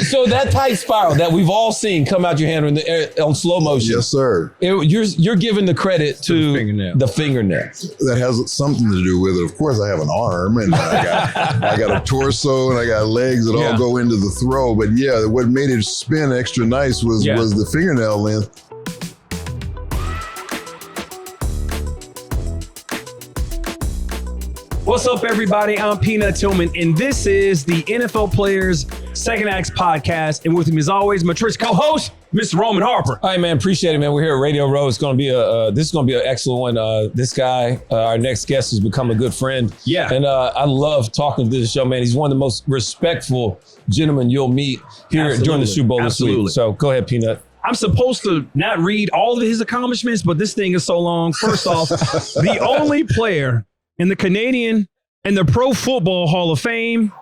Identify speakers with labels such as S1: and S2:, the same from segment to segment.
S1: So that tight spiral that we've all seen come out your hand in the air, on slow motion.
S2: Yes, sir.
S1: You're giving the credit to the fingernail.
S2: That has something to do with it. Of course, I have an arm and I got a torso and I got legs that all go into the throw. But yeah, what made it spin extra nice was the fingernail length.
S3: What's up, everybody? I'm Peanut Tillman, and this is the NFL Players Second Acts podcast. And with me, as always, my Trish co-host, Mr. Roman Harper.
S1: All right, man. Appreciate it, man. We're here at Radio Row. It's going to be this is going to be an excellent one. This guy, our next guest, has become a good friend. Yeah. And I love talking to this show, man. He's one of the most respectful gentlemen you'll meet here during the Super Bowl this week. So go ahead, Peanut.
S3: I'm supposed to not read all of his accomplishments, but this thing is so long. First off, the only player in the Canadian and the Pro Football Hall of Fame,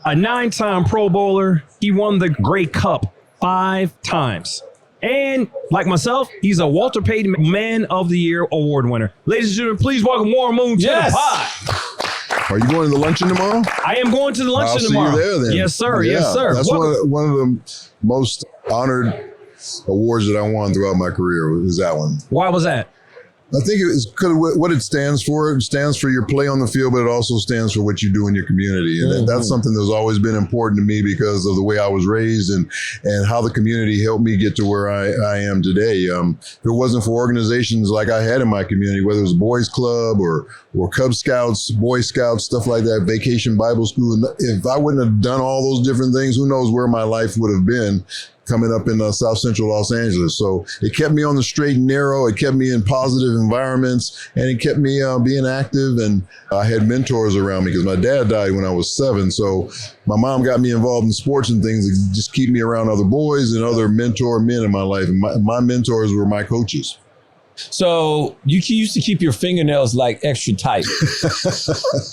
S3: a 9-time Pro Bowler. He won the Grey Cup 5 times. And like myself, he's a Walter Payton Man of the Year award winner. Ladies and gentlemen, please welcome Warren Moon to the pod.
S2: Are you going to the luncheon tomorrow?
S3: I am going to the luncheon tomorrow.
S2: I'll see you there then.
S3: Yes, sir.
S2: Yeah,
S3: yes, sir.
S2: That's one of the most honored awards that I won throughout my career was that one.
S3: Why was that?
S2: I think it's because of what it stands for. It stands for your play on the field, but it also stands for what you do in your community. And that's something that's always been important to me because of the way I was raised and how the community helped me get to where I am today. If it wasn't for organizations like I had in my community, whether it was Boys Club or Cub Scouts, Boy Scouts, stuff like that, Vacation Bible School, if I wouldn't have done all those different things, who knows where my life would have been coming up in South Central Los Angeles. So it kept me on the straight and narrow. It kept me in positive environments, and it kept me being active. And I had mentors around me because my dad died when I was 7. So my mom got me involved in sports and things to just keep me around other boys and other mentor men in my life. And my mentors were my coaches.
S1: So you used to keep your fingernails like extra tight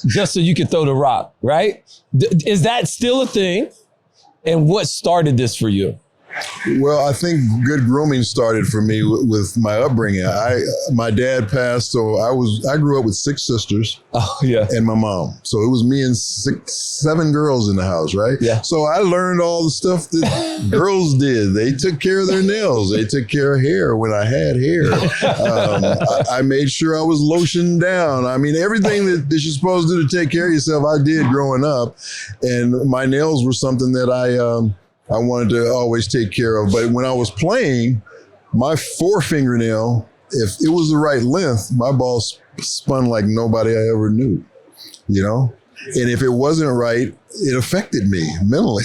S1: just so you could throw the rock, right? Is that still a thing? And what started this for you?
S2: Well, I think good grooming started for me with my upbringing. My dad passed, so I grew up with 6 sisters. Oh yeah, and my mom. So it was me and 7 girls in the house, right? Yeah. So I learned all the stuff that girls did. They took care of their nails. They took care of hair when I had hair. I made sure I was lotioned down. I mean, everything that you're supposed to do to take care of yourself, I did growing up. And my nails were something that I wanted to always take care of. But when I was playing, my 4 fingernail, if it was the right length, my ball spun like nobody I ever knew, you know? And if it wasn't right, it affected me mentally.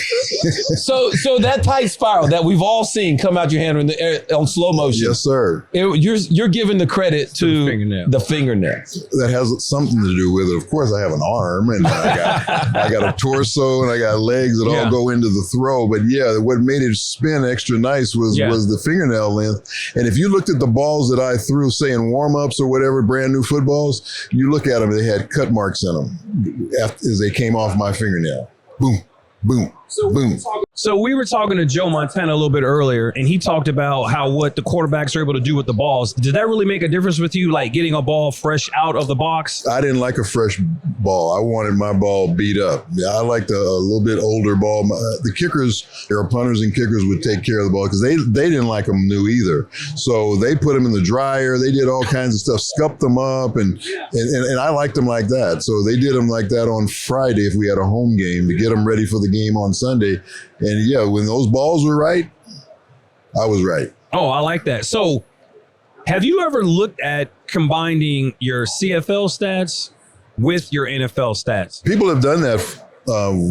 S1: So that tight spiral that we've all seen come out your hand in the air on slow motion.
S2: Yes, sir.
S1: You're giving the credit to the fingernail.
S2: That has something to do with it. Of course, I have an arm and I got a torso and I got legs that all go into the throw. But yeah, what made it spin extra nice was the fingernail length. And if you looked at the balls that I threw, say in warm-ups or whatever, brand new footballs, you look at them, they had cut marks in them as they came off my fingernail. Boom, boom, boom.
S3: So we were talking to Joe Montana a little bit earlier, and he talked about how what the quarterbacks are able to do with the balls. Did that really make a difference with you, like getting a ball fresh out of the box?
S2: I didn't like a fresh ball. I wanted my ball beat up. Yeah, I liked a little bit older ball. The kickers, or punters and kickers, would take care of the ball because they didn't like them new either. So they put them in the dryer. They did all kinds of stuff, scuffed them up, and I liked them like that. So they did them like that on Friday if we had a home game to get them ready for the game on Sunday. And yeah, when those balls were right, I was right.
S3: Oh, I like that. So have you ever looked at combining your CFL stats with your NFL stats?
S2: People have done that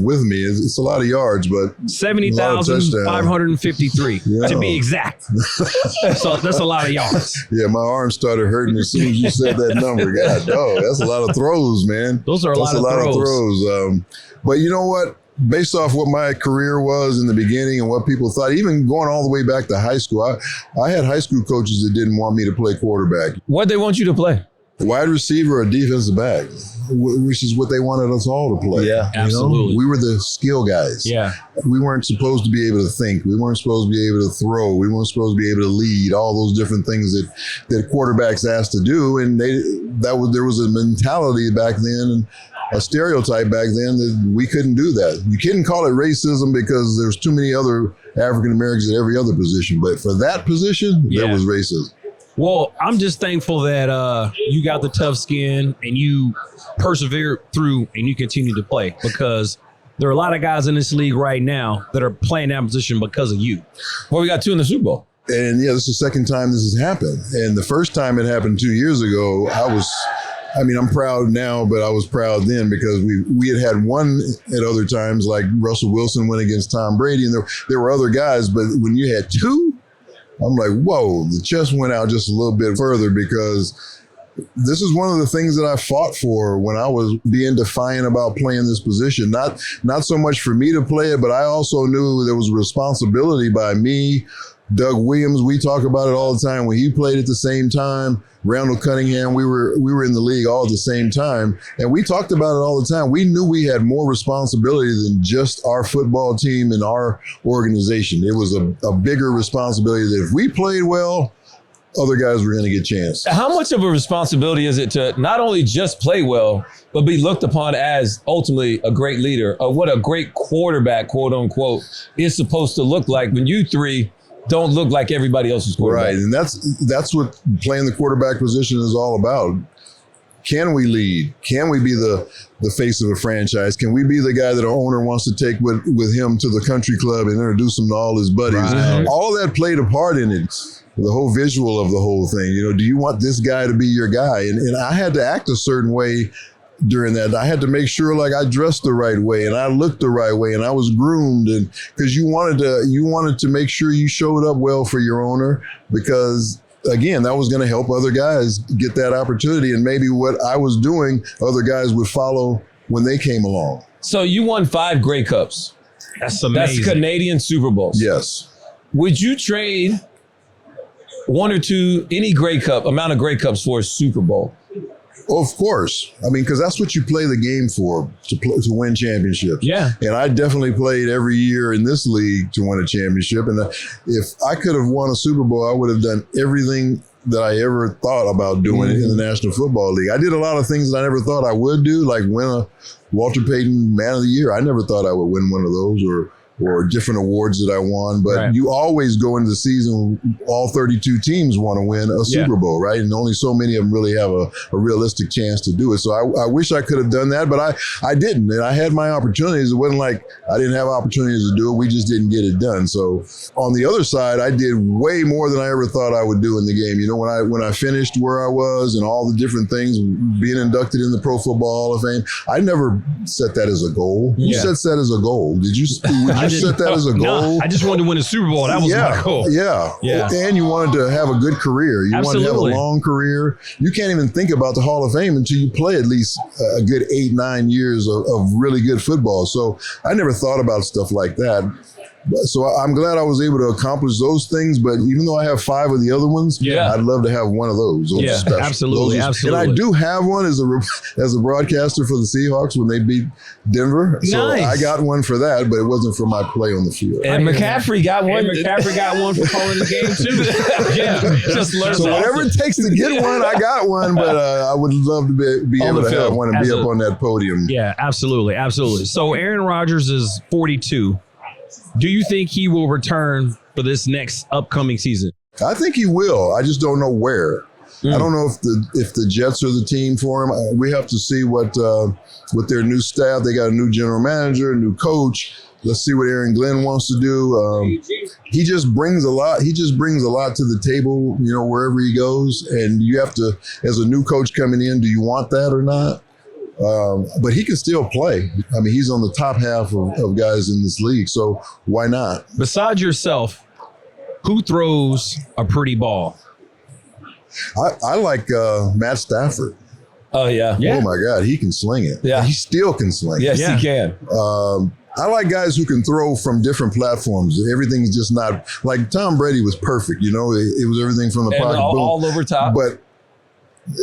S2: with me. It's a lot of yards, but
S3: 70,553 to be exact. So that's a lot of yards.
S2: Yeah, my arm started hurting as soon as you said that number. God, that's a lot of throws, man.
S3: Those are a lot of throws.
S2: But you know what? Based off what my career was in the beginning and what people thought, even going all the way back to high school, I had high school coaches that didn't want me to play quarterback.
S1: What they want you to play?
S2: Wide receiver or defensive back, which is what they wanted us all to play.
S3: Yeah, absolutely.
S2: We were the skill guys.
S3: Yeah.
S2: We weren't supposed to be able to think. We weren't supposed to be able to throw. We weren't supposed to be able to lead, all those different things that quarterbacks asked to do. And there was a mentality back then a stereotype back then that we couldn't do that. You couldn't call it racism because there's too many other African Americans at every other position. But for that position, there was racism.
S3: Well, I'm just thankful that you got the tough skin and you persevered through and you continue to play, because there are a lot of guys in this league right now that are playing that position because of you.
S1: Well, we got 2 in the Super Bowl.
S2: And yeah, this is the second time this has happened. And the first time it happened 2 years ago, I'm proud now, but I was proud then because we had won at other times, like Russell Wilson went against Tom Brady, and there were other guys, but when you had 2, I'm like, whoa, the chest went out just a little bit further, because this is one of the things that I fought for when I was being defiant about playing this position. Not so much for me to play it, but I also knew there was a responsibility by me. Doug Williams, we talk about it all the time when he played at the same time. Randall Cunningham, we were in the league all at the same time. And we talked about it all the time. We knew we had more responsibility than just our football team and our organization. It was a bigger responsibility that if we played well, other guys were going to get a chance.
S1: How much of a responsibility is it to not only just play well, but be looked upon as ultimately a great leader, or what a great quarterback, quote unquote, is supposed to look like when you 3 don't look like everybody else's quarterback?
S2: Right, and that's what playing the quarterback position is all about. Can we lead? Can we be the face of a franchise? Can we be the guy that our owner wants to take with him to the country club and introduce him to all his buddies? Right. All that played a part in it. The whole visual of the whole thing. Do you want this guy to be your guy? And I had to act a certain way during that. I had to make sure like I dressed the right way and I looked the right way and I was groomed, and because you wanted to make sure you showed up well for your owner, because again, that was going to help other guys get that opportunity, and maybe what I was doing, other guys would follow when they came along.
S1: So you won 5 Grey Cups.
S3: That's amazing.
S1: That's Canadian Super Bowls.
S2: Yes.
S1: Would you trade 1 or 2, any amount of Grey Cups for a Super Bowl?
S2: Of course. Because that's what you play the game for, to win championships.
S3: Yeah.
S2: And I definitely played every year in this league to win a championship. And if I could have won a Super Bowl, I would have done everything that I ever thought about doing in the National Football League. I did a lot of things that I never thought I would do, like win a Walter Payton Man of the Year. I never thought I would win one of those, or different awards that I won. But you always go into the season, all 32 teams want to win a Super Bowl, right? And only so many of them really have a realistic chance to do it. So I wish I could have done that, but I didn't. And I had my opportunities. It wasn't like I didn't have opportunities to do it. We just didn't get it done. So on the other side, I did way more than I ever thought I would do in the game. When I finished where I was and all the different things, being inducted in the Pro Football Hall of Fame, I never set that as a goal. You set that as a goal. Did you set that as a goal?
S3: No, I just wanted to win a Super Bowl. That was my goal.
S2: Yeah. And you wanted to have a good career. You wanted to have a long career. You can't even think about the Hall of Fame until you play at least a good 8-9 years of really good football. So I never thought about stuff like that. So I'm glad I was able to accomplish those things. But even though I have 5 of the other ones, I'd love to have one of those.
S3: Absolutely.
S2: And I do have one as a broadcaster for the Seahawks when they beat Denver. So I got one for that, but it wasn't for my play on the field.
S1: And McCaffrey got one.
S3: And McCaffrey got one for calling the game too.
S1: Just learn.
S2: So whatever it takes to get one, I got one. But I would love to be able to have one and be up on that podium.
S3: Yeah, absolutely. So Aaron Rodgers is 42. Do you think he will return for this next upcoming season?
S2: I think he will. I just don't know where. I don't know if the Jets are the team for him. We have to see what their new staff. They got a new general manager, a new coach. Let's see what Aaron Glenn wants to do. He just brings a lot. He just brings a lot to the table, wherever he goes. And you have to, as a new coach coming in, do you want that or not? But he can still play. He's on the top half of guys in this league, so why not?
S3: Besides yourself, who throws a pretty ball?
S2: I like Matt Stafford.
S1: Oh, yeah.
S2: Oh, my God, he can sling it.
S1: Yeah.
S2: He still can sling it.
S1: Yes, he can.
S2: I like guys who can throw from different platforms. Everything's just not – like Tom Brady was perfect, It was everything from the pocket.
S1: All over top.
S2: But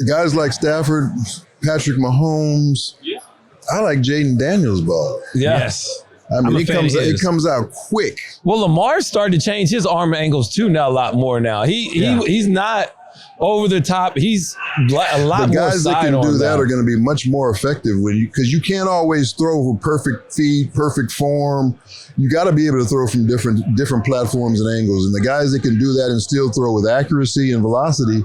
S2: guys like Stafford – Patrick Mahomes. I like Jaden Daniels' ball.
S1: Yeah.
S3: Yes.
S2: It comes out quick.
S1: Well, Lamar's starting to change his arm angles too now a lot more now. He's not over the top. He's a lot
S2: the guys
S1: more
S2: that can
S1: sidearm
S2: do that
S1: now.
S2: are going to be much more effective because you can't always throw with perfect feet, perfect form. You got to be able to throw from different platforms and angles. And the guys that can do that and still throw with accuracy and velocity,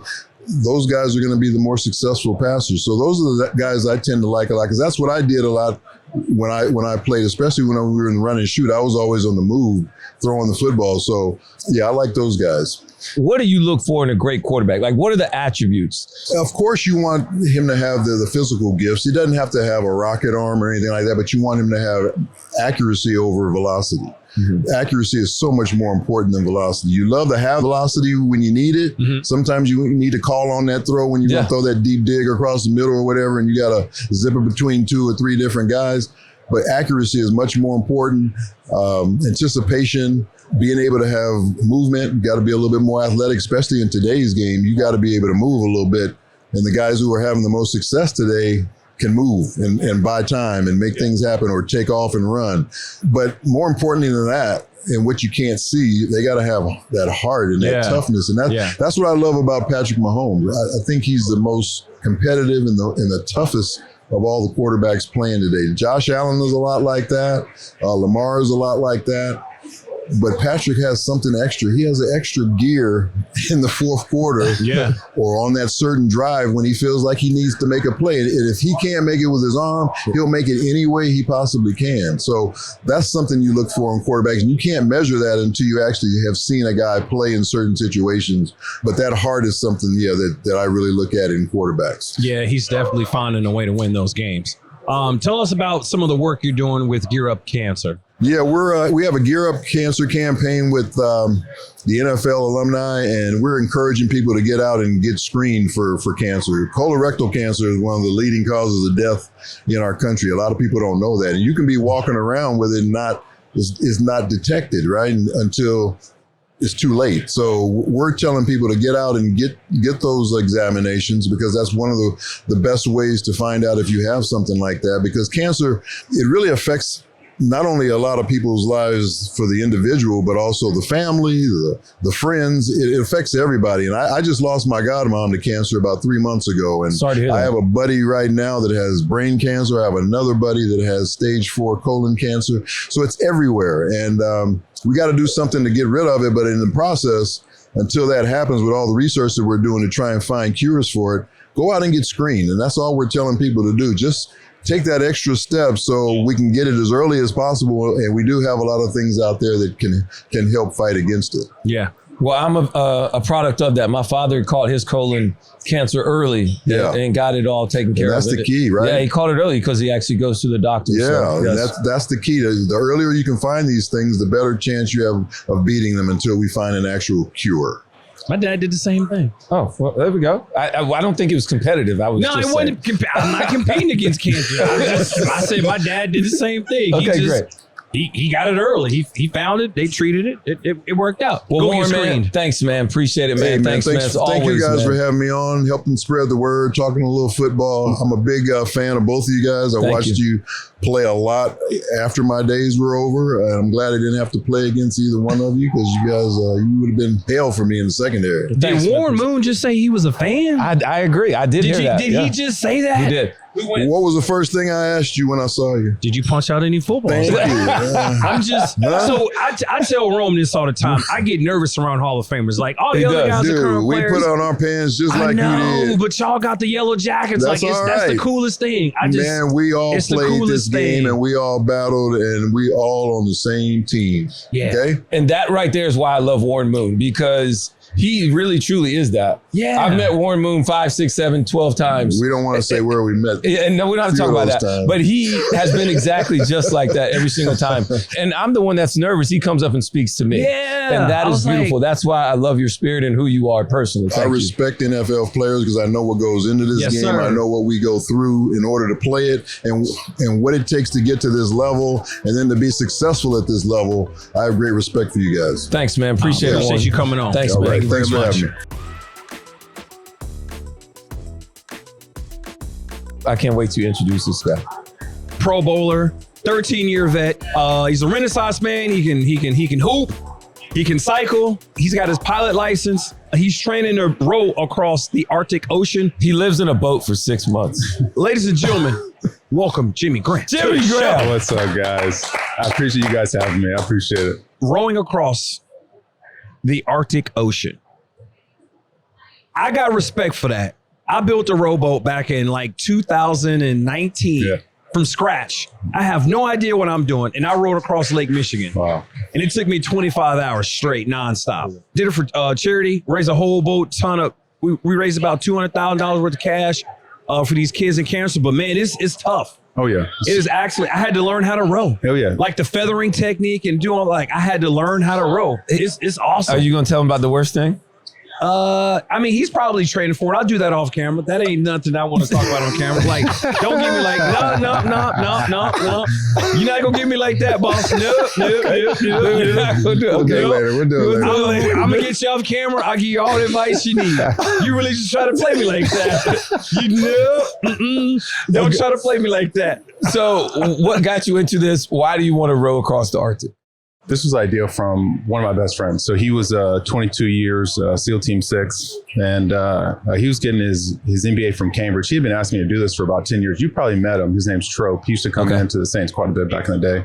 S2: those guys are going to be the more successful passers. So those are the guys I tend to like a lot, because that's what I did a lot when I played, especially when we were in run and shoot. I was always on the move throwing the football. So yeah, I like those guys.
S1: What do you look for in a great quarterback? Like, what are the attributes?
S2: Of course, you want him to have the physical gifts. He doesn't have to have a rocket arm or anything like that, but you want him to have accuracy over velocity. Mm-hmm. Accuracy is so much more important than velocity. You love to have velocity when you need it. Mm-hmm. Sometimes you need to call on that throw when you want to throw that deep dig across the middle or whatever, and you got to zip it between 2 or 3 different guys. But accuracy is much more important. Anticipation, being able to have movement, you got to be a little bit more athletic, especially in today's game. You got to be able to move a little bit. And the guys who are having the most success today can move and buy time and make things happen or take off and run. But more importantly than that, and what you can't see, they got to have that heart and that toughness. And that's what I love about Patrick Mahomes. I think he's the most competitive and the toughest of all the quarterbacks playing today. Josh Allen is a lot like that. Lamar is a lot like that. But Patrick has something extra. He has an extra gear in the fourth quarter or on that certain drive when he feels like he needs to make a play. And if he can't make it with his arm, he'll make it any way he possibly can. So that's something you look for in quarterbacks. And you can't measure that until you actually have seen a guy play in certain situations. But that heart is something, that I really look at in quarterbacks.
S3: Yeah, he's definitely finding a way to win those games. Tell us about some of the work you're doing with Gear Up Cancer.
S2: Yeah, we have a Gear Up Cancer campaign with the NFL alumni, and we're encouraging people to get out and get screened for cancer. Colorectal cancer is one of the leading causes of death in our country. A lot of people don't know that, and you can be walking around with it and it's not detected, right, until it's too late. So we're telling people to get out and get those examinations, because that's one of the best ways to find out if you have something like that. Because cancer, it really affects not only a lot of people's lives for the individual, but also the family, the friends. It affects everybody. And I just lost my godmom to cancer about 3 months ago. And
S1: sorry to hear that.
S2: I have a buddy right now that has brain cancer. I have another buddy that has stage 4 colon cancer. So it's everywhere. And we got to do something to get rid of it. But in the process, until that happens, with all the research that we're doing to try and find cures for it, go out and get screened. And that's all we're telling people to do. Just take that extra step so we can get it as early as possible. And we do have a lot of things out there that can help fight against it.
S1: Yeah. Well, I'm a product of that. My father caught his colon cancer early and got it all taken care of.
S2: That's the key, right?
S1: Yeah, he caught it early because he actually goes to the doctor.
S2: Yeah,
S1: so, yes.
S2: that's the key. The earlier you can find these things, the better chance you have of beating them until we find an actual cure.
S3: My dad did the same thing.
S1: Oh, well, there we go. I don't think it was competitive. I'm
S3: not competing against cancer. I said my dad did the same thing.
S1: Okay, great.
S3: He got it early. He found it. They treated it. It worked out.
S1: Well, Warren, man, thanks, man. Appreciate it, man.
S2: Hey, man,
S1: thanks, man.
S2: Thank you guys for having me on, helping spread the word, talking a little football. I'm a big fan of both of you guys. I watched you play a lot after my days were over. I'm glad I didn't have to play against either one of you, because you guys, you would have been hell for me in the secondary.
S3: Did Warren Moon just say he was a fan?
S1: I agree. I did hear that.
S3: Did he just say that?
S1: He did.
S2: What was the first thing I asked you when I saw you?
S3: Did you punch out any footballs?
S2: Thank you.
S3: I'm just so I tell Rome this all the time. I get nervous around Hall of Famers. Like all the other guys are current
S2: we
S3: players.
S2: put on our pants just like you did.
S3: But y'all got the yellow jackets.
S2: That's
S3: That's the coolest thing.
S2: Man, we all played this game and we all battled and we all on the same team.
S3: Yeah.
S2: Okay.
S1: And that right there is why I love Warren Moon, because he really, truly is that.
S3: Yeah.
S1: I've met Warren Moon 5, 6, 7, 12 times.
S2: We don't want to say where we met.
S1: And no, we don't have to talk about that.
S2: Times.
S1: But he has been exactly just like that every single time. And I'm the one that's nervous. He comes up and speaks to me.
S3: Yeah.
S1: And that is beautiful. That's why I love your spirit and who you are personally.
S2: I respect NFL players because I know what goes into this game.
S3: Sir.
S2: I know what we go through in order to play it and what it takes to get to this level and then to be successful at this level. I have great respect for you guys.
S1: Thanks, man. Appreciate it.
S3: Appreciate you coming on.
S1: Thanks,
S2: All
S1: man.
S2: right.
S1: Thank you
S2: Thanks
S1: very
S2: for
S1: much.
S2: having me.
S1: I can't wait to introduce this guy.
S3: Pro Bowler, 13-year vet. He's a Renaissance man. He can hoop. He can cycle. He's got his pilot license. He's training to row across the Arctic Ocean.
S1: He lives in a boat for 6 months.
S3: Ladies and gentlemen, welcome Jimmy Graham.
S1: Jimmy Graham.
S4: What's up, guys? I appreciate you guys having me. I appreciate it.
S3: Rowing across the Arctic Ocean. I got respect for that. I built a rowboat back in like 2019 from scratch. I have no idea what I'm doing. And I rowed across Lake Michigan.
S4: Wow.
S3: And it took me 25 hours straight, nonstop. Did it for charity, raised a whole boat ton of, we raised about $200,000 worth of cash for these kids in cancer. But man, it's tough.
S4: Oh, yeah.
S3: It is actually, I had to learn how to row.
S4: Oh, yeah.
S3: Like the feathering technique and doing I had to learn how to row. It's awesome.
S1: Are you going to tell him about the worst thing?
S3: I mean, he's probably training for it. I'll do that off camera. That ain't nothing I want to talk about on camera. Like, don't give me like, no. You're not going to give me like that, boss. No.
S1: We're not gonna do it.
S2: Okay, later. We're doing later.
S3: I'm going to get you off camera. I'll give you all the advice you need. You really just try to play me like that. Don't try to play me like that.
S1: So what got you into this? Why do you want to row across the Arctic?
S4: This was an idea from one of my best friends. So he was 22 years, SEAL Team 6, and he was getting his MBA from Cambridge. He had been asking me to do this for about 10 years. You probably met him. His name's Trope. He used to come into the Saints quite a bit back in the day.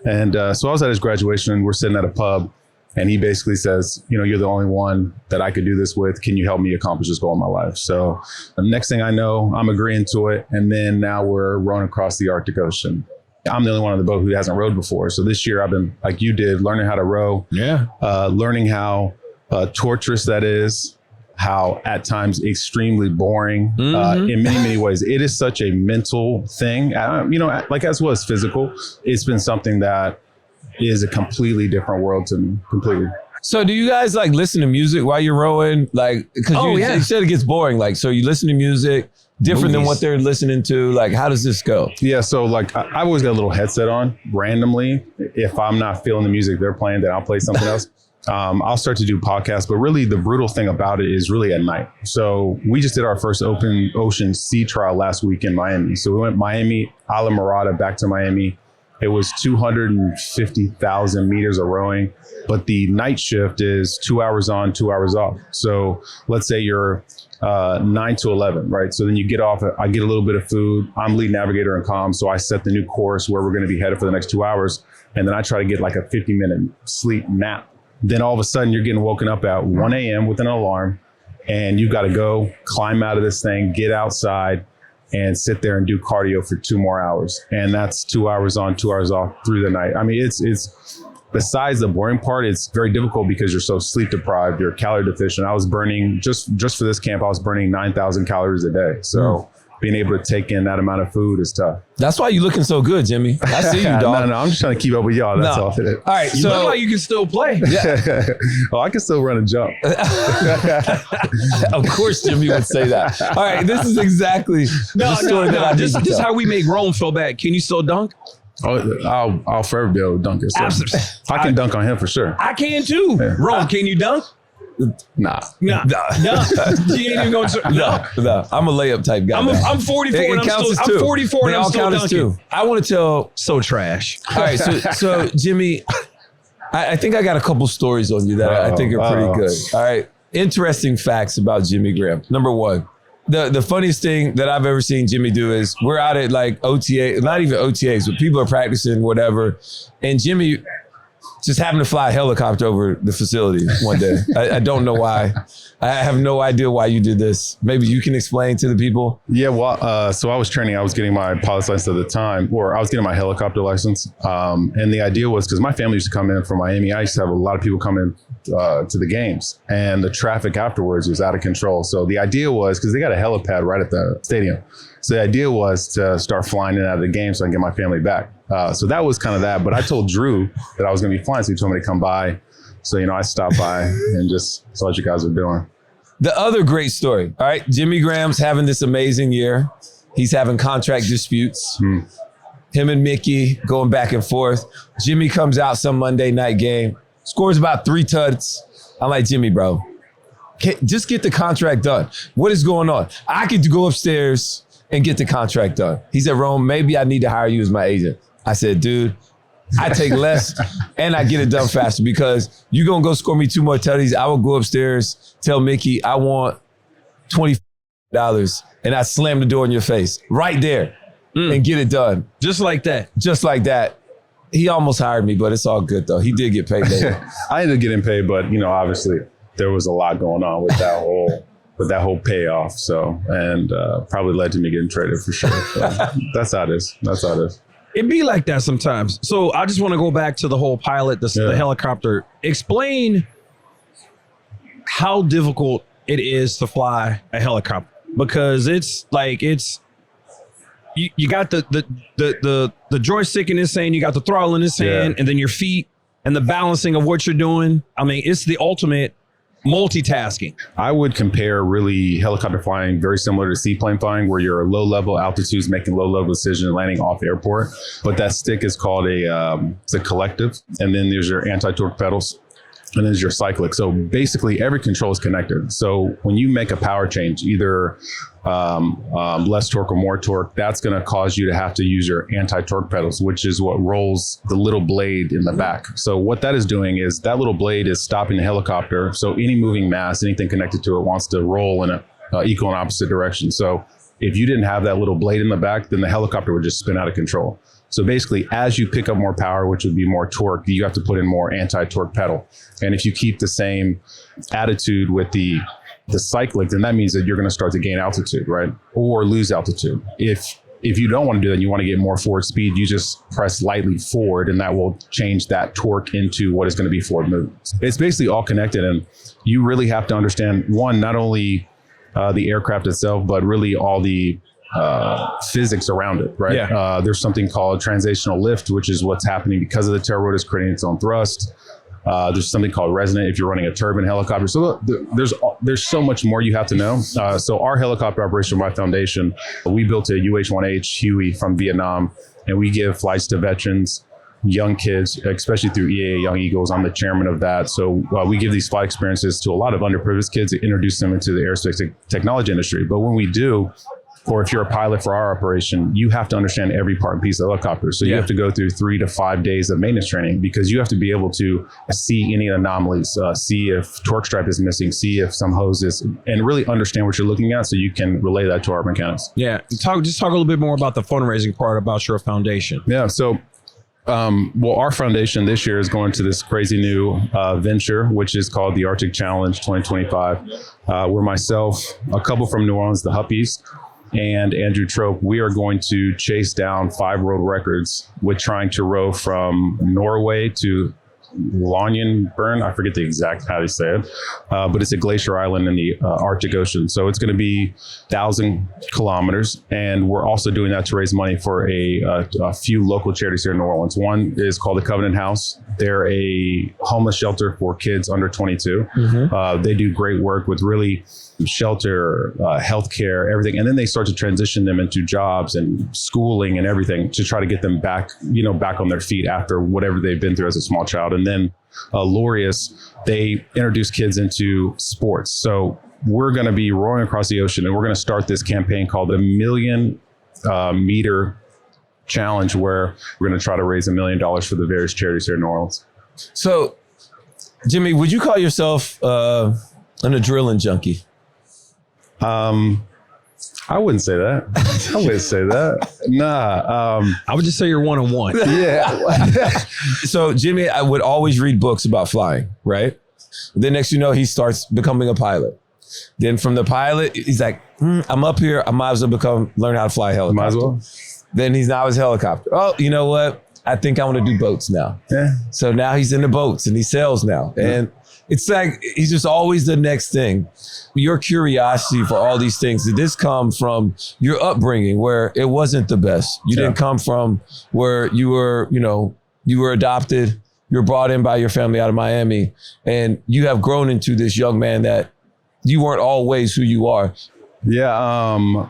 S4: And so I was at his graduation. We're sitting at a pub, and he basically says, you're the only one that I could do this with. Can you help me accomplish this goal in my life? So the next thing I know, I'm agreeing to it. And then now we're rowing across the Arctic Ocean. I'm the only one on the boat who hasn't rowed before. So this year I've been, like you did, learning how to row. Yeah. Learning how torturous that is, how at times extremely boring in many, many ways. It is such a mental thing, like as well as physical. It's been something that is a completely different world to me, completely.
S1: So do you guys like listen to music while you're rowing? Like, because you said it gets boring. Like, so you listen to music different than what they're listening to. Like, how does this go? Yeah,
S4: so like I've always got a little headset on randomly. If I'm not feeling the music they're playing, then I'll play something else. I'll start to do podcasts, but really the brutal thing about it is really at night. So we just did our first open ocean sea trial last week in Miami. So we went Miami, Ala Mirada, back to Miami. It was 250,000 meters of rowing, but the night shift is 2 hours on, 2 hours off. So let's say you're 9 to 11, right? So then you get off, I get a little bit of food. I'm lead navigator and comm. So I set the new course where we're going to be headed for the next 2 hours. And then I try to get like a 50-minute sleep nap. Then all of a sudden you're getting woken up at 1 a.m. with an alarm, and you got to go climb out of this thing, get outside, and sit there and do cardio for 2 more hours. And that's 2 hours on, 2 hours off through the night. I mean, it's besides the boring part, it's very difficult because you're so sleep deprived, you're calorie deficient. I was burning, just for this camp, I was burning 9,000 calories a day. So being able to take in that amount of food is tough.
S1: That's why you're looking so good, Jimmy. I see you, dog.
S4: No, I'm just trying to keep up with y'all. That's all. All
S3: right, you look like you can still play.
S4: Yeah. Oh, I can still run and jump.
S1: Of course, Jimmy would say that. All right, this is exactly the story that I
S3: This is how we make Rome feel bad. Can you still dunk?
S4: Oh, I'll forever be able to dunk it. So I can dunk on him for sure.
S3: I can too. Yeah. Rome, can you dunk?
S4: Nah.
S3: You ain't even going to.
S1: No. I'm a layup type guy.
S3: I'm 44 and I'm 44 and I'm still dunking.
S1: I want to tell.
S3: So trash.
S1: All right, so Jimmy, I think I got a couple stories on you that I think are pretty good. All right, interesting facts about Jimmy Graham. Number one, the funniest thing that I've ever seen Jimmy do is we're out at like OTA, not even OTAs, but people are practicing whatever, and Jimmy just happened to fly a helicopter over the facility one day. I don't know why. I have no idea why you did this. Maybe you can explain to the people.
S4: Yeah, well, so I was training. I was getting my pilot's license at the time, or I was getting my helicopter license. And the idea was, because my family used to come in from Miami, I used to have a lot of people come in to the games, and the traffic afterwards was out of control. So the idea was, because they got a helipad right at the stadium, so the idea was to start flying in and out of the game so I can get my family back. So that was kind of that. But I told Drew that I was going to be flying, so he told me to come by. So, I stopped by and just saw what you guys were doing.
S1: The other great story, all right, Jimmy Graham's having this amazing year. He's having contract disputes. Him and Mickey going back and forth. Jimmy comes out some Monday night game, scores about 3 tuds. I'm like, Jimmy, bro, just get the contract done. What is going on? I could go upstairs and get the contract done. He said, Rome, maybe I need to hire you as my agent. I said, dude, I take less and I get it done faster because you're going to go score me 2 more tutties. I will go upstairs, tell Mickey, I want $20, and I slam the door in your face right there and get it done.
S3: Just like that.
S1: Just like that. He almost hired me, but it's all good though. He did get paid later.
S4: I ended up getting paid, but obviously there was a lot going on with that whole payoff. So, and probably led to me getting traded for sure. So that's how it is.
S3: It be like that sometimes. So I just want to go back to the whole pilot, the helicopter. Explain how difficult it is to fly a helicopter, because it's you got the joystick in this hand, you got the throttle in this hand, and then your feet and the balancing of what you're doing. I mean, it's the ultimate multitasking.
S4: I would compare really helicopter flying very similar to seaplane flying, where you're low level altitudes, making low level decisions, landing off airport. But that stick is called it's a collective. And then there's your anti-torque pedals. And then there's your cyclic. So basically every control is connected. So when you make a power change, either less torque or more torque, that's going to cause you to have to use your anti-torque pedals, which is what rolls the little blade in the back. So what that is doing is that little blade is stopping the helicopter. So any moving mass, anything connected to it wants to roll in a equal and opposite direction. So if you didn't have that little blade in the back, then the helicopter would just spin out of control. So basically, as you pick up more power, which would be more torque, you have to put in more anti-torque pedal. And if you keep the same attitude with the cyclic, then that means that you're going to start to gain altitude, right? Or lose altitude. If you don't want to do that, you want to get more forward speed, you just press lightly forward, and that will change that torque into what is going to be forward movement. It's basically all connected, and you really have to understand, one, not only the aircraft itself, but really all the physics around it, right?
S3: Yeah.
S4: There's something called translational lift, which is what's happening because of the tail rotor is creating its own thrust. There's something called resonant if you're running a turbine helicopter. So there's so much more you have to know. So our helicopter operation, my foundation, we built a UH-1H Huey from Vietnam, and we give flights to veterans, young kids, especially through EAA Young Eagles. I'm the chairman of that. So we give these flight experiences to a lot of underprivileged kids to introduce them into the aerospace technology industry. But when we do, or if you're a pilot for our operation, you have to understand every part and piece of the helicopter. So you have to go through 3 to 5 days of maintenance training, because you have to be able to see any anomalies, see if torque stripe is missing, see if some hose is, and really understand what you're looking at so you can relay that to our mechanics.
S3: Yeah. Talk a little bit more about the fundraising part about your foundation.
S4: Yeah. So, our foundation this year is going to this crazy new venture, which is called the Arctic Challenge 2025, where myself, a couple from New Orleans, the Huppies, and Andrew Trope, we are going to chase down 5 world records with trying to row from Norway to Longyearbyen. I forget the exact how to say it, but it's a glacier island in the Arctic Ocean. So it's going to be 1,000 kilometers, and we're also doing that to raise money for a few local charities here in New Orleans. One is called the Covenant House. They're a homeless shelter for kids under 22. Mm-hmm. They do great work with really shelter, healthcare, everything, and then they start to transition them into jobs and schooling and everything to try to get them back on their feet after whatever they've been through as a small child. And then Laureus, they introduce kids into sports. So we're going to be rowing across the ocean, and we're going to start this campaign called the 1,000,000 meter challenge, where we're going to try to raise $1 million for the various charities here in New Orleans.
S1: So, Jimmy, would you call yourself an adrenaline junkie?
S4: I wouldn't say that. Nah.
S3: I would just say you're one-on-one.
S4: Yeah.
S1: So Jimmy, I would always read books about flying, right? Then next you know, he starts becoming a pilot. Then from the pilot, he's like, I'm up here. I might as well learn how to fly a helicopter.
S4: Might as well.
S1: Then he's now his helicopter. Oh, you know what? I think I want to do boats now.
S4: Yeah.
S1: So now he's into boats and he sails now. And it's like, he's just always the next thing. Your curiosity for all these things, did this come from your upbringing where it wasn't the best? You didn't come from where you were adopted, you were brought in by your family out of Miami, and you have grown into this young man that you weren't always who you are.
S4: Yeah.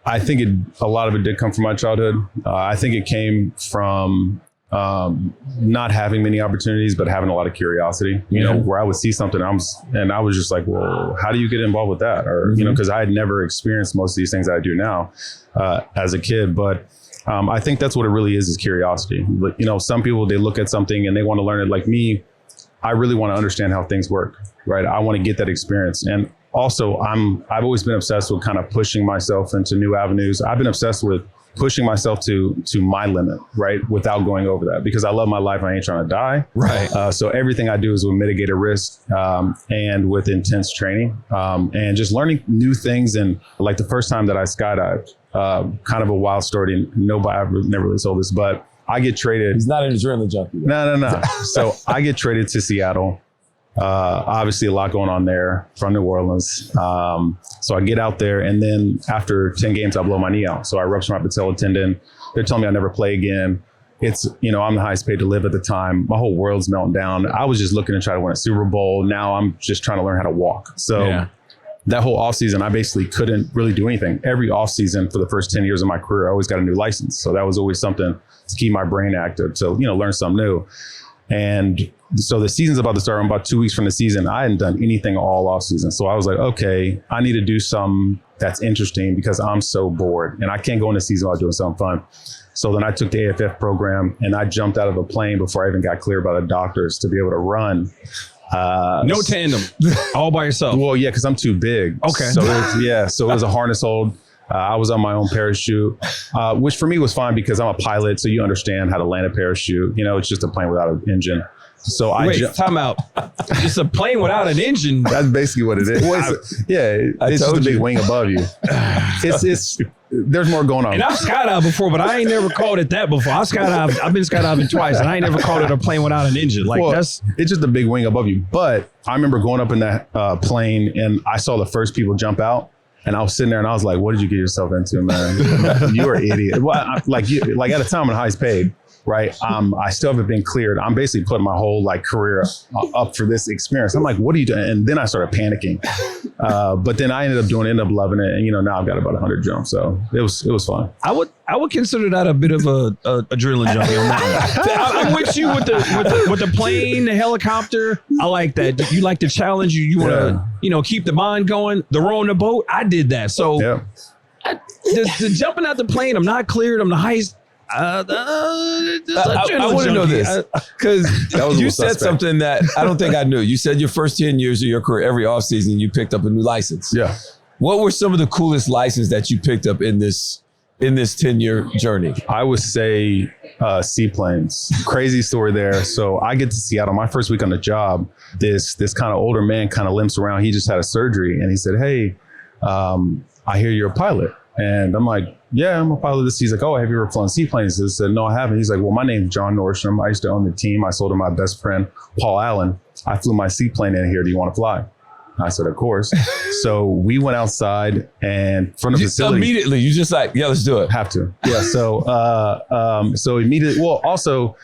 S4: I think a lot of it did come from my childhood. I think it came from not having many opportunities, but having a lot of curiosity, where I would see something and I was just like, well, how do you get involved with that? Or, because I had never experienced most of these things that I do now as a kid. But I think that's what it really is curiosity. You know, some people, they look at something and they want to learn it. Like me, I really want to understand how things work, right? I want to get that experience. And also I've always been obsessed with kind of pushing myself into new avenues. I've been obsessed with pushing myself to my limit, right? Without going over that, because I love my life. I ain't trying to die.
S1: Right.
S4: So everything I do is with mitigated risk and with intense training and just learning new things. And like the first time that I skydived, kind of a wild story. I've never really told this, but I get traded.
S1: He's not an adrenaline junkie.
S4: No. So I get traded to Seattle. Obviously a lot going on there from New Orleans. So I get out there, and then after 10 games, I blow my knee out. So I rupture my patella tendon. They're telling me I'll never play again. It's, you know, I'm the highest paid to live at the time. My whole world's melting down. I was just looking to try to win a Super Bowl. Now I'm just trying to learn how to walk. So that whole offseason, I basically couldn't really do anything. Every offseason for the first 10 years of my career, I always got a new license. So that was always something to keep my brain active, to, you know, learn something new. And so the season's about to start. I'm about 2 weeks from the season. I hadn't done anything all off season. So I was like, okay, I need to do something that's interesting because I'm so bored and I can't go into the season without doing something fun. So then I took the AFF program and I jumped out of a plane before I even got cleared by the doctors to be able to run.
S3: No tandem, all by yourself.
S4: Well, yeah, because I'm too big.
S3: Okay.
S4: So it was a harness hold. I was on my own parachute, which for me was fine because I'm a pilot. So you understand how to land a parachute. You know, it's just a plane without an engine. So
S3: time out. It's a plane without an engine.
S4: That's basically what it is. It's just a big wing above you. It's there's more going on.
S3: And I've skydived before, but I ain't never called it that before. I've been skydiving twice, and I ain't never called it a plane without an engine. It's
S4: just a big wing above you. But I remember going up in that plane, and I saw the first people jump out. And I was sitting there and I was like, what did you get yourself into, man? You are an idiot. Well, like at a time when highest paid, right? I still haven't been cleared. I'm basically putting my whole career up for this experience. I'm like, what are you doing? And then I started panicking. But then I ended up loving it. And, you know, now I've got about 100 jumps. So it was fun.
S3: I would consider that a bit of a adrenaline junkie on that one. I'm with you with the plane, the helicopter. I like that. You like the challenge. You want to, you know, keep the mind going. The row on the boat. I did that. So the jumping out the plane, I'm not cleared. I'm the highest. I
S1: want to know this because you said something that I don't think I knew. You said your first 10 years of your career, every offseason, you picked up a new license.
S4: Yeah.
S1: What were some of the coolest licenses that you picked up in this 10-year journey?
S4: I would say seaplanes. Crazy story there. So I get to Seattle. My first week on the job, this kind of older man kind of limps around. He just had a surgery and he said, hey, I hear you're a pilot. And I'm like, yeah, I'm a pilot. He's like, oh, have you ever flown seaplanes? I said, no, I haven't. He's like, well, my name's John Nordstrom. I used to own the team. I sold to my best friend, Paul Allen. I flew my seaplane in here. Do you want to fly? I said, of course. So we went outside and from the facility.
S1: Immediately, you just like, yeah, let's do it.
S4: Have to. Yeah. So immediately, well, also,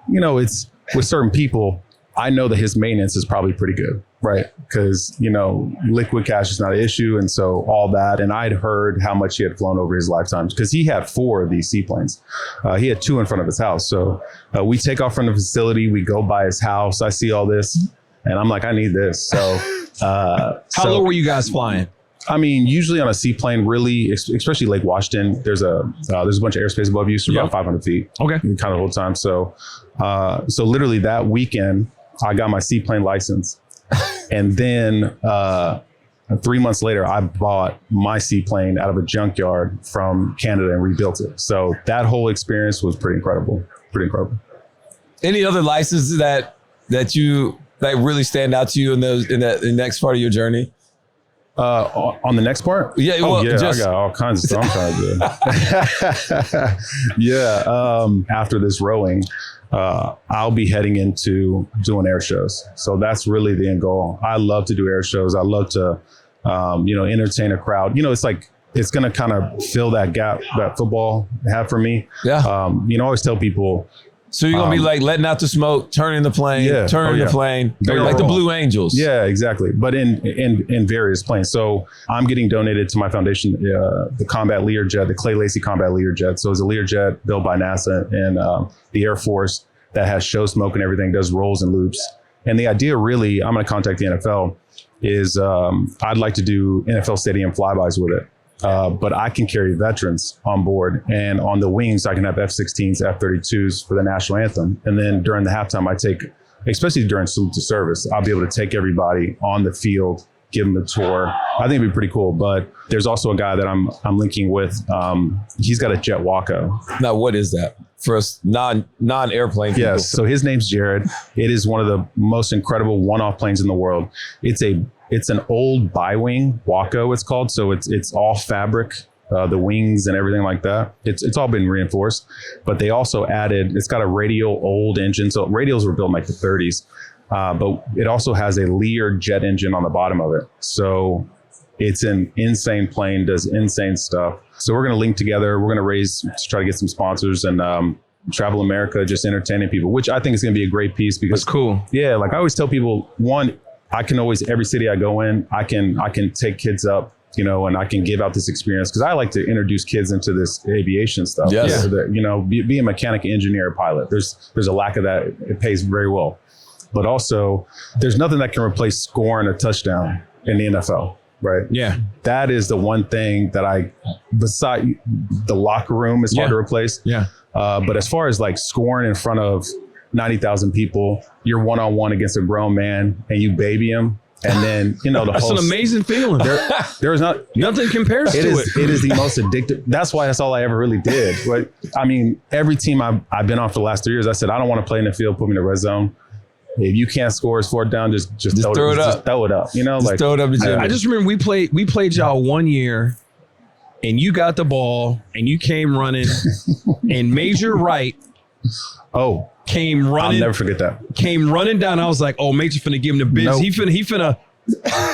S4: you know, it's with certain people, I know that his maintenance is probably pretty good, right? Because, you know, liquid cash is not an issue. And so all that. And I'd heard how much he had flown over his lifetime because he had 4 of these seaplanes. He had 2 in front of his house. So we take off from the facility. We go by his house. I see all this and I'm like, I need this. So
S3: how low were you guys flying?
S4: I mean, usually on a seaplane, really, especially Lake Washington, there's a bunch of airspace above you, so about 500 feet. Okay. Kind of the whole time. So literally that weekend, I got my seaplane license. And then 3 months later, I bought my seaplane out of a junkyard from Canada and rebuilt it. So that whole experience was pretty incredible.
S1: Any other licenses that really stand out to you in the next part of your journey?
S4: On the next part?
S1: Yeah. Well,
S4: I got all kinds of stuff I'm trying to do. Yeah. After this rowing, I'll be heading into doing air shows. So that's really the end goal. I love to do air shows. I love to, entertain a crowd. You know, it's like, it's going to kind of fill that gap that football had for me. Yeah. I always tell people.
S1: So you're going to be like letting out the smoke, turning the plane, the plane, like the Blue Angels.
S4: Yeah, exactly. But in various planes. So I'm getting donated to my foundation, the Combat Learjet, the Clay Lacy Combat Learjet. So it's a Learjet built by NASA and the Air Force that has show smoke and everything, does rolls and loops. And the idea really, I'm going to contact the NFL, is I'd like to do NFL stadium flybys with it. but I can carry veterans on board. And on the wings, I can have F-16s, F-32s for the national anthem. And then during the halftime, I take, especially during salute to service, I'll be able to take everybody on the field, give them a tour. I think it'd be pretty cool. But there's also a guy that I'm linking with. He's got a jet Waco.
S1: Now, what is that for us non-airplane people?
S4: Yes. So his name's Jared. It is one of the most incredible one-off planes in the world. It's an old bi-wing Waco, it's called. So it's all fabric, the wings and everything like that. It's all been reinforced, but they also added, it's got a radial old engine. So radials were built in like the 30s. But it also has a Lear jet engine on the bottom of it. So it's an insane plane, does insane stuff. So we're going to link together. We're going to raise to try to get some sponsors and travel America, just entertaining people, which I think is going to be a great piece because
S3: that's cool.
S4: Yeah. Like I always tell people, one, I can always, every city I go in, I can take kids up, you know, and I can give out this experience because I like to introduce kids into this aviation stuff.
S1: Yes.
S4: So that, you know, be a mechanic, engineer, or pilot. There's a lack of that. It pays very well. But also, there's nothing that can replace scoring a touchdown in the NFL, right?
S3: Yeah.
S4: That is the one thing that beside the locker room is hard to replace.
S3: Yeah.
S4: But as far as like scoring in front of 90,000 people, you're one-on-one against a grown man and you baby him. And then, you know,
S3: that's an amazing feeling.
S4: There is
S3: nothing compares to it.
S4: It is the most addictive. That's why that's all I ever really did. But I mean, every team I've been on for the last 3 years, I said, I don't want to play in the field, put me in the red zone. If you can't score his fourth down, just throw it up. Just throw it up. You know,
S1: just
S4: like
S1: throw it up.
S3: I just remember we played y'all one year, and you got the ball and you came running, and Major Wright came running.
S4: I'll never forget that.
S3: Came running down. I was like, oh, Major finna give him the business.
S4: Nope.
S3: He finna.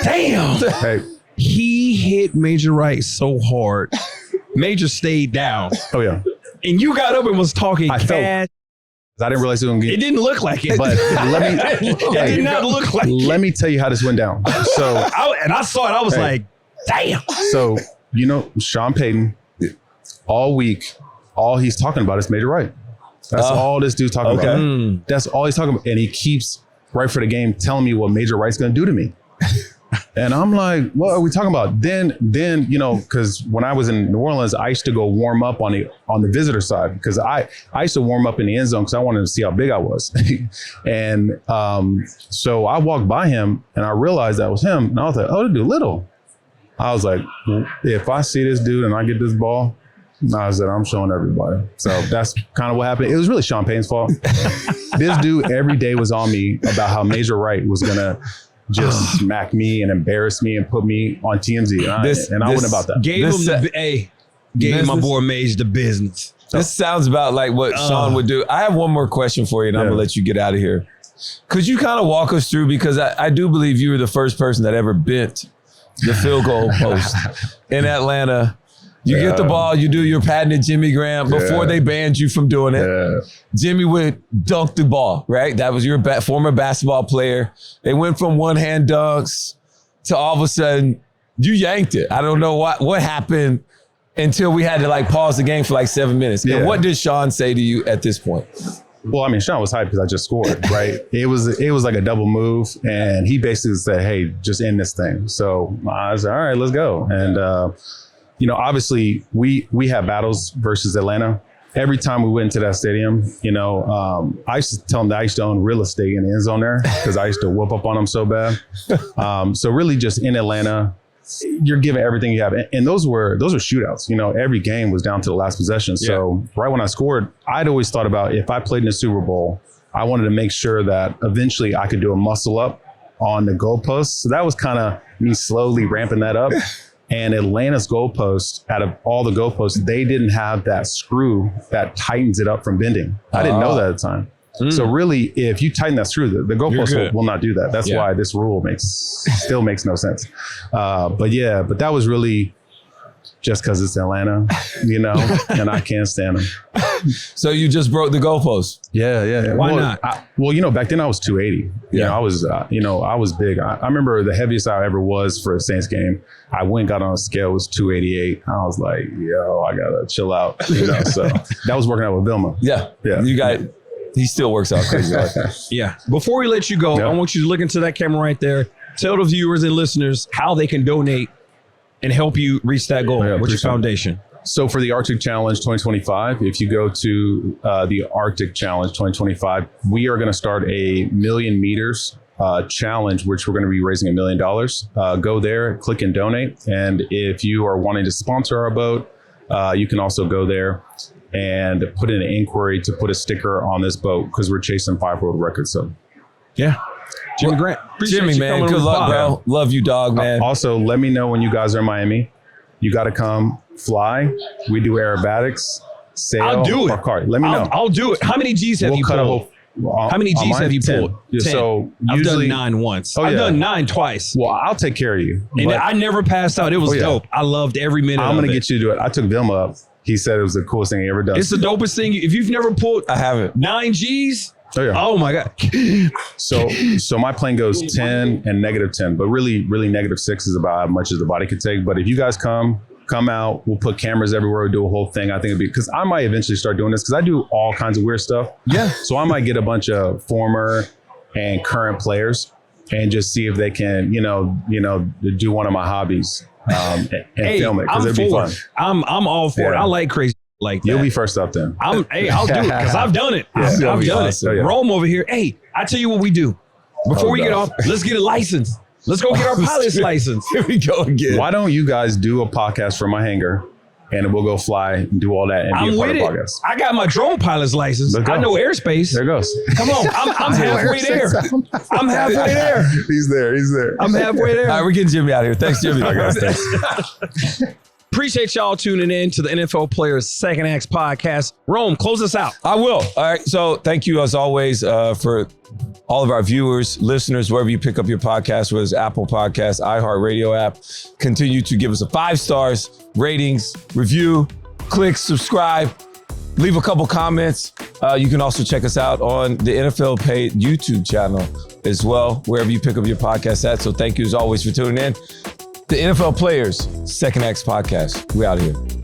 S3: Damn.
S4: Hey.
S3: He hit Major Wright so hard. Major stayed down.
S4: Oh yeah.
S3: And you got up and was talking cash.
S4: I didn't realize it was going to get.
S3: It didn't look like it.
S4: But
S3: it did not look like it.
S4: Let me tell you how this went down. So
S3: I saw it. I was like, damn.
S4: So, you know, Sean Payton, all week, all he's talking about is Major Wright. That's all this dude's talking about. That's all he's talking about. And he keeps, right for the game, telling me what Major Wright's going to do to me. And I'm like, what are we talking about? Then, you know, because when I was in New Orleans, I used to go warm up on the visitor side because I used to warm up in the end zone because I wanted to see how big I was. And so I walked by him and I realized that was him. And I was like, oh, the dude little. I was like, if I see this dude and I get this ball, I said, I'm showing everybody. So that's kind of what happened. It was really Sean Payton's fault. This dude every day was on me about how Major Wright was going to just smack me and embarrass me and put me on TMZ. And I wasn't about that.
S3: Gave my boy Mage the business.
S1: This sounds about like what Sean would do. I have one more question for you, and I'm going to let you get out of here. Could you kind of walk us through, because I do believe you were the first person that ever bent the field goal post in Atlanta. You get the ball, you do your patented Jimmy Graham before they banned you from doing it. Yeah. Jimmy would dunk the ball, right? That was your former basketball player. They went from one-hand dunks to all of a sudden you yanked it. I don't know what happened until we had to like pause the game for like 7 minutes. Yeah. And what did Sean say to you at this point?
S4: Well, I mean, Sean was hyped because I just scored, right? It was like a double move, and he basically said, hey, just end this thing. So I was like, all right, let's go. And you know, obviously we had battles versus Atlanta. Every time we went into that stadium, you know, I used to tell them that I used to own real estate in the end zone there because I used to whoop up on them so bad. So really just in Atlanta, you're giving everything you have. And those were shootouts. You know, every game was down to the last possession. So right when I scored, I'd always thought about if I played in the Super Bowl, I wanted to make sure that eventually I could do a muscle up on the goalpost. So that was kind of me slowly ramping that up. And Atlanta's goalpost, out of all the goalposts, they didn't have that screw that tightens it up from bending. I didn't know that at the time. So really, if you tighten that screw, the goalpost will not do that. That's why this rule still makes no sense. But that was really just because it's Atlanta, you know, and I can't stand them.
S1: So you just broke the goalpost?
S4: Yeah.
S3: Why not?
S4: You know, back then I was 280. You know, I was big. I remember the heaviest I ever was for a Saints game. I went, got on a scale, was 288. I was like, yo, I gotta chill out. You know, so that was working out with Vilma.
S1: Yeah. He still works out crazy.
S3: Yeah. Before we let you go, I want you to look into that camera right there. Tell the viewers and listeners how they can donate and help you reach that goal? What's your foundation?
S4: So for the Arctic Challenge 2025, if you go to the Arctic Challenge 2025, we are going to start a 1,000,000 meters challenge, which we're going to be raising $1 million. Go there, click and donate. And if you are wanting to sponsor our boat, you can also go there and put in an inquiry to put a sticker on this boat because we're chasing 5 world records. So,
S3: yeah. Jimmy Grant.
S1: Jimmy, man, good luck, bro. Love you, dog, man.
S4: Also, let me know when you guys are in Miami. You got to come fly. We do aerobatics, sail,
S3: I'll do it.
S4: or kart. Let me know.
S3: I'll do it. How many G's have you pulled? How many G's have you pulled? 10.
S4: So
S3: I've
S4: usually,
S3: done 9 once.
S4: Oh,
S3: I've
S4: yeah.
S3: done 9 twice.
S4: Well, I'll take care of you.
S3: And I never passed out. It was dope. I loved every minute
S4: I'm
S3: of
S4: going to
S3: it.
S4: get you to do it. I took Vilma up. He said it was the coolest thing he ever done.
S3: It's the dopest thing. If you've never pulled
S1: I haven't.
S3: 9 G's,
S4: Oh, yeah.
S3: oh my God.
S4: So my plane goes 10 and -10, but really -6 is about how much as the body could take. But if you guys come out, we'll put cameras everywhere, we'll do a whole thing. I think it'd be, because I might eventually start doing this because I do all kinds of weird stuff.
S3: Yeah.
S4: So I might get a bunch of former and current players and just see if they can, do one of my hobbies and film it, because it'd be fun.
S3: I'm all for it. I like crazy like that.
S4: You'll be first up then.
S3: I'll do it because I've done it. I've done it.
S4: awesome. Yeah.
S3: Rome over here. Hey, I tell you what we do. Before we get off, let's get a license. Let's go get our pilot's license.
S1: Here we go again.
S4: Why don't you guys do a podcast from my hangar and we'll go fly and do all that and be a part of the podcast?
S3: I got my drone pilot's license.
S4: Let's go.
S3: I know airspace.
S4: There it goes.
S3: Come on. I'm halfway there. I'm halfway there.
S2: He's there.
S3: I'm halfway there.
S1: All right, we're getting Jimmy out of here. Thanks, Jimmy. Thanks.
S3: Appreciate y'all tuning in to the NFL Players Second Acts podcast. Rome, close us out.
S1: I will. All right. So thank you as always for all of our viewers, listeners, wherever you pick up your podcast, whether it's Apple Podcasts, iHeartRadio app. Continue to give us a 5 stars, ratings, review, click, subscribe, leave a couple comments. You can also check us out on the NFL Paid YouTube channel as well, wherever you pick up your podcast at. So thank you as always for tuning in. The NFL Players Second Acts podcast. We out of here.